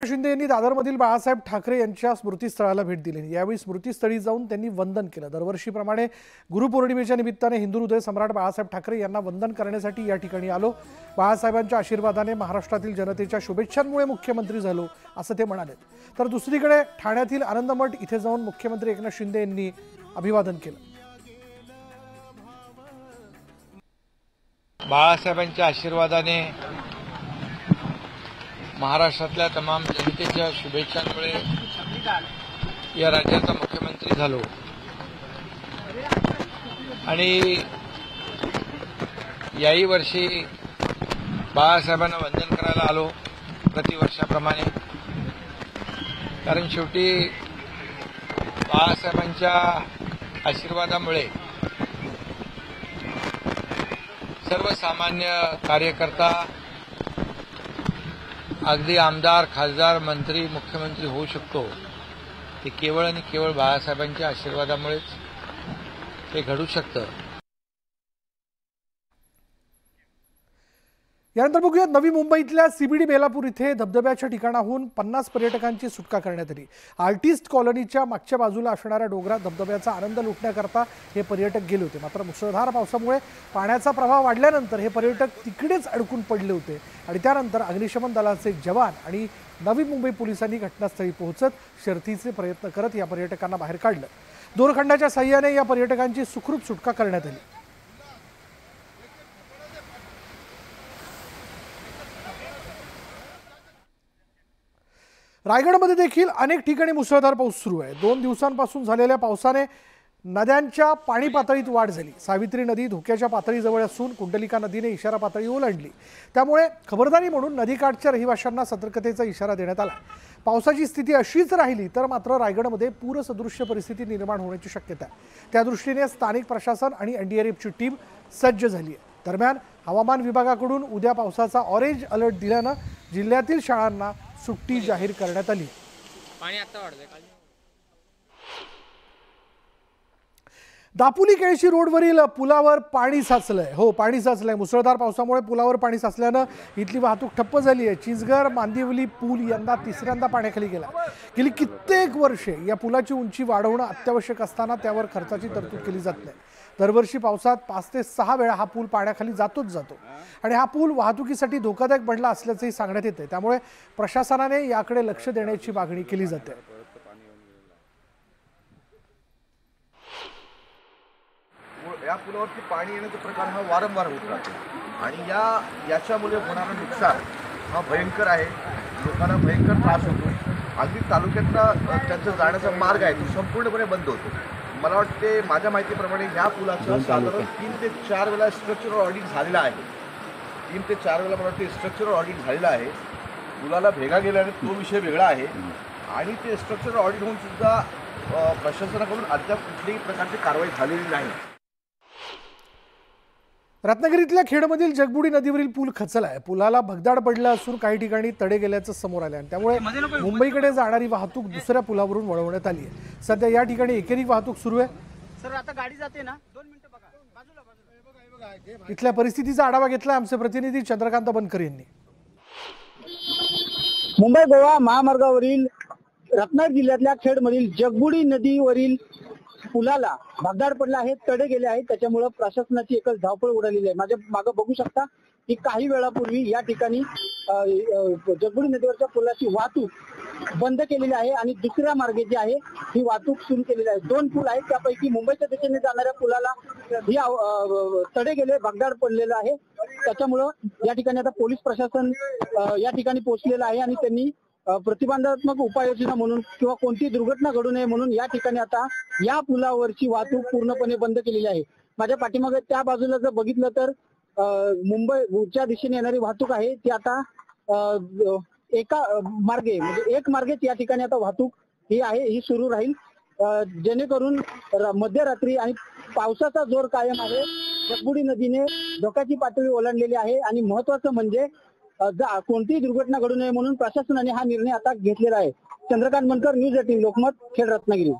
शिंदे यांनी दादरमधील बाळासाहेब ठाकरे यांच्या स्मृतीस्थळाला भेट दिली। यावेळी स्मृतीस्थळी जाऊन त्यांनी वंदन केलं। दरवर्षीप्रमाणे गुरुपौर्णिमेच्या निमित्ताने हिंदू हृदय सम्राट बाळासाहेब ठाकरे यांना वंदन करण्यासाठी या ठिकाणी आलो। बाळासाहेबांच्या आशीर्वादाने महाराष्ट्रातील जनतेच्या शुभेच्छांमुळे मुख्यमंत्री झालो असं ते म्हणाले। तर दुसरीकडे ठाण्यातील आनंदमठ इथे जाऊन मुख्यमंत्री एकनाथ शिंदे यांनी अभिवादन केलं। बाळासाहेबांच्या आशीर्वादाने महाराष्ट्रातल्या तमाम जनतेच्या शुभेच्छांमुळे या राज्याचा मुख्यमंत्री झालो आणि याही वर्षी बाळासाहेबांना वंदन करायला आलो प्रतिवर्षाप्रमाणे। कारण शेवटी बाळासाहेबांच्या आशीर्वादामुळे सर्वसामान्य कार्यकर्ता अगदी आमदार, खासदार, मंत्री, मुख्यमंत्री होऊ शकतो। ते केवळ आणि केवळ बाळासाहेबांच्या आशीर्वादामुळेच ते घडू शकतं। यानंतर बघूया नवी मुंबईतल्या सीबीडी बेलापूर इथे धबधब्याच्या ठिकाणाहून 50 पर्यटकांची सुटका करण्यात आली। आर्टिस्ट कॉलनीच्या मागच्या बाजूला असणाऱ्या डोंगरात धबधब्याचा आनंद लुटण्याकरता हे पर्यटक गेले होते। मात्र मुसळधार पावसामुळे पाण्याचा प्रवाह वाढल्यानंतर हे पर्यटक तिकडेच अडकून पडले होते आणि त्यानंतर अग्निशमन दलाचे जवान आणि नवी मुंबई पोलिसांनी घटनास्थळी पोहोचत शर्थीचे प्रयत्न करत या पर्यटकांना बाहेर काढलं। दोरखंडाच्या साह्याने या पर्यटकांची सुखरूप सुटका करण्यात आली। रायगडमध्ये देखील अनेक ठिकाणी मुसळधार पाऊस सुरू आहे। 2 दिवसांपासून झालेल्या पावसाने नद्यांच्या पाणी पातळीत वाढ झाली। सावित्री नदी धोक्याच्या पातळीजवळ असून कुंडलिका नदीने इशारा पातळी ओलांडली। त्यामुळे खबरदारी म्हणून नदीकाठच्या रहिवाशांना सतर्कतेचा इशारा देण्यात आला। पावसाची स्थिती अशीच राहिली तर मात्र रायगडमध्ये पूरसदृश्य परिस्थिती निर्माण होण्याची शक्यता आहे। त्या दृष्टीने स्थानिक प्रशासन आणि एनडीआरएफची टीम सज्ज झाली आहे। दरम्यान हवामान विभागाकडून उद्या पावसाचा ऑरेंज अलर्ट दिल्यानं जिल्ह्यातील शाळांना सुट्टी जाहीर करण्यात आली। दापोली केळशी रोडवरील पुलावर पाणी साचलंय। पाणी साचलंय। मुसळधार पावसामुळे पुलावर पाणी साचल्यानं इथली वाहतूक ठप्प झाली आहे। चिंचघर मांदिवली पूल यंदा तिसऱ्यांदा पाण्याखाली गेला। गेली कित्येक वर्षे या पुलाची उंची वाढवणं अत्यावश्यक असताना त्यावर खर्चाची तरतूद केली जात नाही। दरवर्षी पावसात 5 ते 6 वेळा हा पूल पाण्याखाली जातोच जातो आणि हा पूल वाहतुकीसाठी धोकादायक बनला असल्याचंही सांगण्यात येते। त्यामुळे प्रशासनाने याकडे लक्ष देण्याची मागणी केली जाते। या पुलावरती पाणी येण्याचा प्रकार हा वारंवार होत राहतो आणि याच्यामुळे होणारं नुकसान हा भयंकर आहे। लोकांना भयंकर त्रास होतो। अगदी तालुक्यातला त्यांचा जाण्याचा मार्ग आहे तो संपूर्णपणे बंद होतो। मला वाटते माझ्या माहितीप्रमाणे ह्या पुलाचं साधारण 3 ते 4 वेळा स्ट्रक्चरल ऑडिट झालेलं आहे। 3 ते 4 वेळा मला वाटते स्ट्रक्चरल ऑडिट झालेलं आहे। पुलाला भेगा गेल्याने तो विषय वेगळा आहे आणि ते स्ट्रक्चरल ऑडिट होऊन सुद्धा प्रशासनाकडून अद्याप कुठल्याही प्रकारची कारवाई झालेली नाही। रत्नागिरीतल्या खेडमधील जगबुडी नदीवरील पूल खचलाय। पुलाला भगदाड पडला असून काही ठिकाणी तडे गेल्याचं समोर आलं आणि त्यामुळे मुंबईकडे जाणारी वाहतूक दुसऱ्या पुलावरून वळवण्यात आली आहे। सध्या या ठिकाणी एकेरी वाहतूक सुरू आहे। सर आता गाडी जाते ना 2 मिनिटं बघा बाजूला इथल्या परिस्थितीचा आढावा घेतला आमचे प्रतिनिधी चंद्रकांत बनकर यांनी। मुंबई गोवा महामार्गावरील रत्नागिरी जिल्ह्यातल्या खेडमधील जगबुडी नदीवरील पुलाला भगदाड पडला आहे, तडे गेले आहेत। त्याच्यामुळे प्रशासनाची एकच धावपळ उडालेली आहे। माझ्या मागे बघू शकता की काही वेळापूर्वी या ठिकाणी जगबुडी नदीवरच्या पुलाची वाहतूक बंद केलेली आहे आणि दुसऱ्या मार्गे जी आहे ही वाहतूक सुरू केलेली आहे। 2 पूल आहेत त्यापैकी मुंबईच्या दिशेने जाणाऱ्या पुलाला तडे गेले, भगदाड पडलेलं आहे। त्याच्यामुळं या ठिकाणी आता पोलीस प्रशासन या ठिकाणी पोहोचलेलं आहे आणि त्यांनी प्रतिबंधात्मक उपाययोजना म्हणून किंवा कोणती दुर्घटना घडू नये म्हणून या ठिकाणी आता या पुलावरची वाहतूक पूर्णपणे बंद केलेली आहे। माझ्या पाठीमागे त्या बाजूला जर बघितलं तर मुंबईच्या दिशेने येणारी वाहतूक आहे ती आता एका मार्गे म्हणजे एक मार्गेच या ठिकाणी आता वाहतूक ही सुरू राहील, जेणेकरून मध्यरात्री आणि पावसाचा जोर कायम आहे। जगबुडी नदीने धोक्याची पातळी ओलांडलेली आहे आणि महत्वाचं म्हणजे कोणतीही दुर्घटना घडू नये म्हणून प्रशासनाने हा निर्णय आता घेतलेला आहे। चंद्रकांत बनकर, न्यूज 18 लोकमत, खेड, रत्नागिरी।